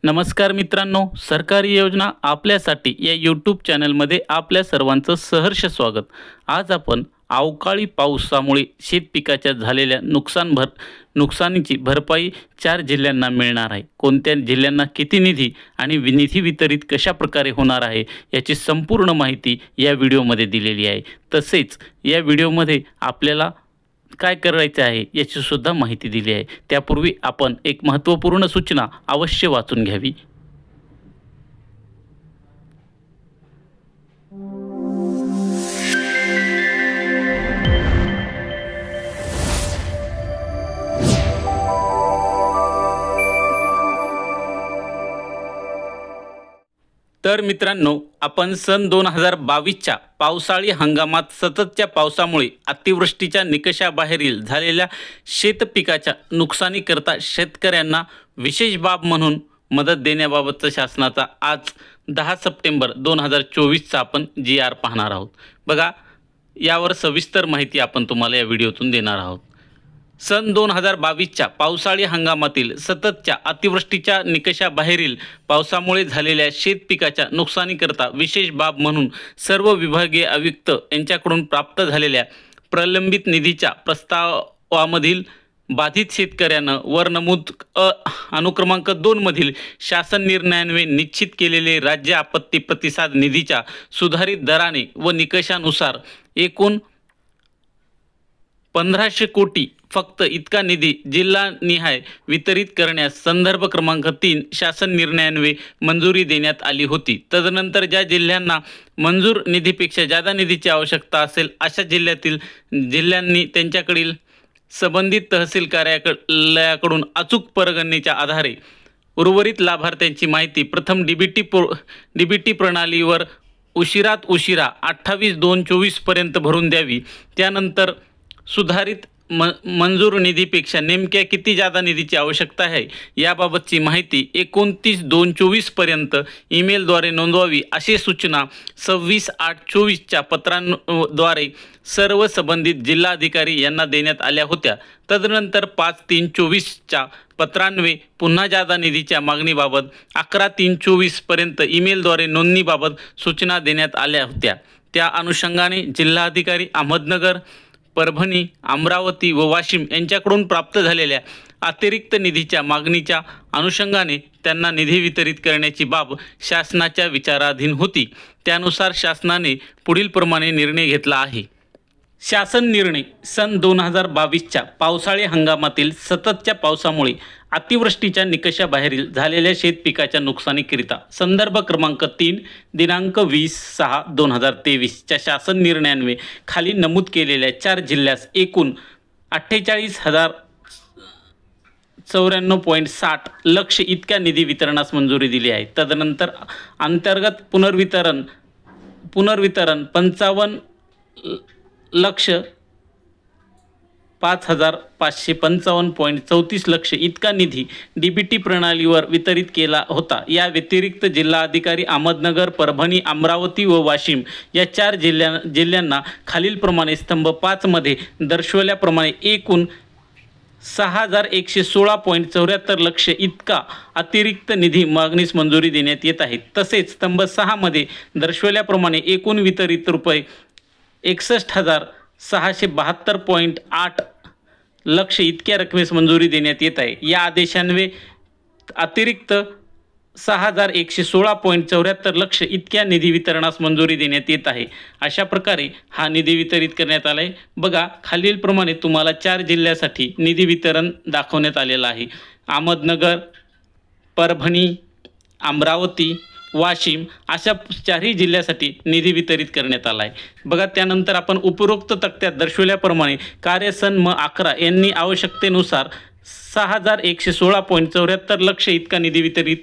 नमस्कार मित्रांनो, सरकारी योजना आपल्यासाठी या यूट्यूब चॅनलमध्ये आपल्या सर्वांचं सहर्ष स्वागत। आज आपण अवकाळी पावसामुळे शेतपिकाच्या झालेल्या नुकसानीची भरपाई 4 जिल्ह्यांना मिळणार आहे। कोणत्या जिल्ह्यांना किती निधी आणि निधी वितरित कशा प्रकारे होणार आहे याची संपूर्ण माहिती या व्हिडिओमध्ये दिलेली आहे। तसेच या व्हिडिओमध्ये आपल्याला काय करायचे आहे याची सुद्धा माहिती दिली आहे। त्यापूर्वी आपण एक महत्त्वपूर्ण सूचना अवश्य वाचून घ्यावी। तर मित्रांनो, आपण सन 2022च्या पावसाळी हंगामात सततच्या पावसामुळे अतिवृष्टीच्या निकषाबाहेरील झालेल्या शेतपिकाच्या नुकसानीकरता शेतकऱ्यांना विशेष बाब म्हणून मदत देण्याबाबतचा शासनाचा आज 10 सप्टेंबर 2024चा आपण GR पाहणार आहोत। बघा, यावर सविस्तर माहिती आपण तुम्हाला या व्हिडिओतून देणार आहोत। सन 2022च्या पावसाळी हंगामातील सततच्या अतिवृष्टीच्या निकषाबाहेरील पावसामुळे झालेल्या शेतपिकाच्या नुकसानीकरता विशेष बाब म्हणून सर्व विभागीय आयुक्त यांच्याकडून प्राप्त झालेल्या प्रलंबित निधीच्या प्रस्तावामधील बाधित शेतकऱ्यांना वर नमूद अनुक्रमांक 2 मधील शासन निर्णयान्वये निश्चित केलेले राज्य आपत्ती प्रतिसाद निधीच्या सुधारित दराने व निकषानुसार एकूण 1500 कोटी फक्त इतका निधी जिल्हानिहाय वितरित करण्यास संदर्भ क्रमांक 3 शासन निर्णयान्वये मंजुरी देण्यात आली होती। तदनंतर ज्या जिल्ह्यांना मंजूर निधीपेक्षा जादा निधीची आवश्यकता असेल अशा जिल्ह्यांनी त्यांच्याकडील संबंधित तहसील कार्यालयाकडून अचूक परगणनेच्या आधारे उर्वरित लाभार्थ्यांची माहिती प्रथम डीबीटी प्रणालीवर उशिरात उशिरा 28/2/24 पर्यंत भरून द्यावी। त्यानंतर सुधारित मंजूर निधीपेक्षा नेमक्या किती जादा निधीची आवश्यकता आहे याबाबतची माहिती 29/2/24 पर्यंत ईमेलद्वारे नोंदवावी अशी सूचना 26/8/24च्या पत्रांद्वारे सर्व संबंधित जिल्हाधिकारी यांना देण्यात आल्या होत्या। तदनंतर 5/3/24च्या पत्रान्वये पुन्हा जादा निधीच्या मागणीबाबत 11/3/24 पर्यंत ईमेलद्वारे नोंदणीबाबत सूचना देण्यात आल्या होत्या। त्या अनुषंगाने जिल्हाधिकारी अहमदनगर, परभणी, अमरावती व वाशिम यांच्याकडून प्राप्त झालेल्या अतिरिक्त निधीच्या मागणीच्या अनुषंगाने त्यांना निधी वितरित करण्याची बाब शासनाच्या विचाराधीन होती। त्यानुसार शासनाने पुढील प्रमाणे निर्णय घेतला आहे। शासन निर्णय सन 2022च्या पावसाळी हंगामातील सततच्या पावसामुळे अतिवृष्टीच्या निकषाबाहेरील झालेल्या शेतपिकाच्या नुकसानीकरिता संदर्भ क्रमांक 3 दिनांक 20/6/2023च्या शासन निर्णयान्वये खाली नमूद केलेल्या 4 जिल्ह्यास एकूण 48,094.60 लक्ष इतक्या निधी वितरणास मंजुरी दिली आहे। तदनंतर अंतर्गत पुनर्वितरण 55,555.34 लक्ष इतका निधी डीबीटी प्रणालीवर वितरित केला होता। या व्यतिरिक्त जिल्हाधिकारी अहमदनगर, परभणी, अमरावती व वाशिम या 4 जिल्ह्यांना खालीलप्रमाणे स्तंभ 5 मध्ये दर्शवल्याप्रमाणे एकूण 6,116.74 लक्ष इतका अतिरिक्त निधी मागणीस मंजुरी देण्यात येत आहे। तसेच स्तंभ 6 मध्ये दर्शवल्याप्रमाणे एकूण वितरित रुपये 61,672.8 लक्ष इतक्या रकमेस मंजुरी देण्यात येत आहे। या आदेशान्वये अतिरिक्त 6,116.74 लक्ष इतक्या निधी वितरणास मंजुरी देण्यात येत आहे। अशा प्रकारे हा निधी वितरित करण्यात आला आहे। बघा, खालीलप्रमाणे तुम्हाला 4 जिल्ह्यासाठी निधी वितरण दाखवण्यात आलेलं आहे। अहमदनगर, परभणी, अमरावती, वाशिम अशा 4ही जिल्ह्यासाठी निधी वितरित करण्यात आला आहे। बघा, त्यानंतर आपण उपरोक्त तक्त्यात दर्शवल्याप्रमाणे कार्यसन म 11 यांनी आवश्यकतेनुसार 6,116.74 लक्ष इतका निधी वितरित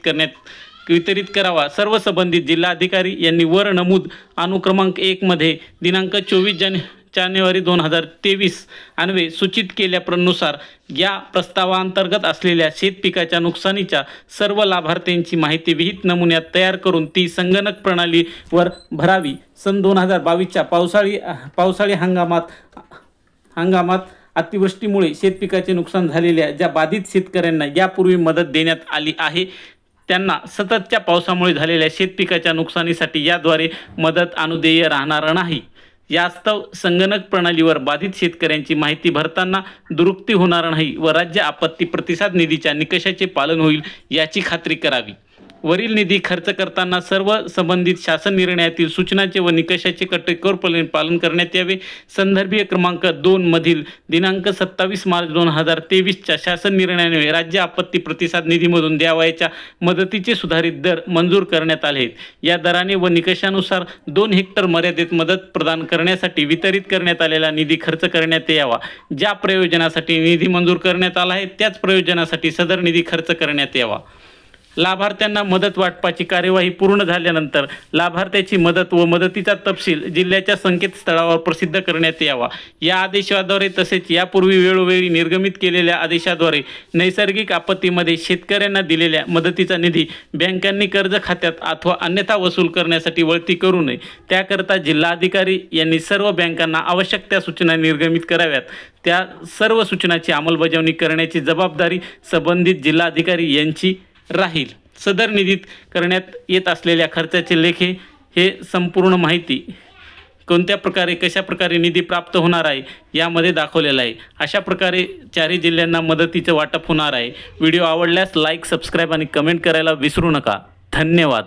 करावा। सर्व संबंधित जिल्हाधिकारी यांनी वर नमूद अनुक्रमांक 1 मध्ये दिनांक 24 जानेवारी 2023 अन्वये सूचित केल्यानुसार या प्रस्तावांतर्गत असलेल्या शेतपिकाच्या नुकसानीच्या सर्व लाभार्थ्यांची माहिती विहित नमुन्यात तयार करून ती संगणक प्रणालीवर भरावी। सन 2022च्या पावसाळी हंगामात अतिवृष्टीमुळे शेतपिकाचे नुकसान झालेल्या ज्या बाधित शेतकऱ्यांना यापूर्वी मदत देण्यात आली आहे त्यांना सततच्या पावसामुळे झालेल्या शेतपिकाच्या नुकसानीसाठी याद्वारे मदत अनुदेय राहणार नाही। यास्तव संगणक प्रणालीवर बाधित शेतकऱ्यांची माहिती भरताना दुरुक्ती होणार नाही व राज्य आपत्ती प्रतिसाद निधीच्या निकषाचे पालन होईल याची खात्री करावी। वरील निधी खर्च करताना सर्व संबंधित शासन निर्णयातील सूचनांचे व निकषाचे काटेकोरपणे पालन करण्यात यावे। संदर्भीय क्रमांक 2 मधील दिनांक 27 मार्च 2023च्या शासन निर्णयाने राज्य आपत्ती प्रतिसाद निधीमधून द्यावयाच्या मदतीचे सुधारित दर मंजूर करण्यात आले आहेत। या दराने व निकषानुसार 2 हेक्टर मर्यादेत मदत प्रदान करण्यासाठी वितरित करण्यात आलेला निधी खर्च करण्यात यावा। ज्या प्रयोजनासाठी निधी मंजूर करण्यात आला आहे त्याच प्रयोजनासाठी सदर निधी खर्च करण्यात यावा। लाभार्थ्यांना मदत वाटपाची कार्यवाही पूर्ण झाल्यानंतर लाभार्थ्याची मदत व मदतीचा तपशील जिल्ह्याच्या संकेतस्थळावर प्रसिद्ध करण्यात यावा। या आदेशाद्वारे तसेच यापूर्वी वेळोवेळी निर्गमित केलेल्या आदेशाद्वारे नैसर्गिक आपत्तीमध्ये शेतकऱ्यांना दिलेल्या मदतीचा निधी बँकांनी कर्ज खात्यात अथवा अन्यथा वसूल करण्यासाठी वळती करू नये त्याकरता जिल्हाधिकारी यांनी सर्व बँकांना आवश्यक त्या सूचना निर्गमित कराव्यात। त्या सर्व सूचनांची अंमलबजावणी करण्याची जबाबदारी संबंधित जिल्हाधिकारी यांची राहील। सदर निधीत करण्यात येत असलेल्या खर्चाचे लेखे हे संपूर्ण माहिती कोणत्या प्रकारे कशा प्रकारे निधी प्राप्त होणार आहे यामध्ये दाखवलेला आहे। अशा प्रकारे 4 जिल्ह्यांना मदतीचे वाटप होणार आहे। व्हिडिओ आवडल्यास लाईक, सबस्क्राईब आणि कमेंट करायला विसरू नका। धन्यवाद।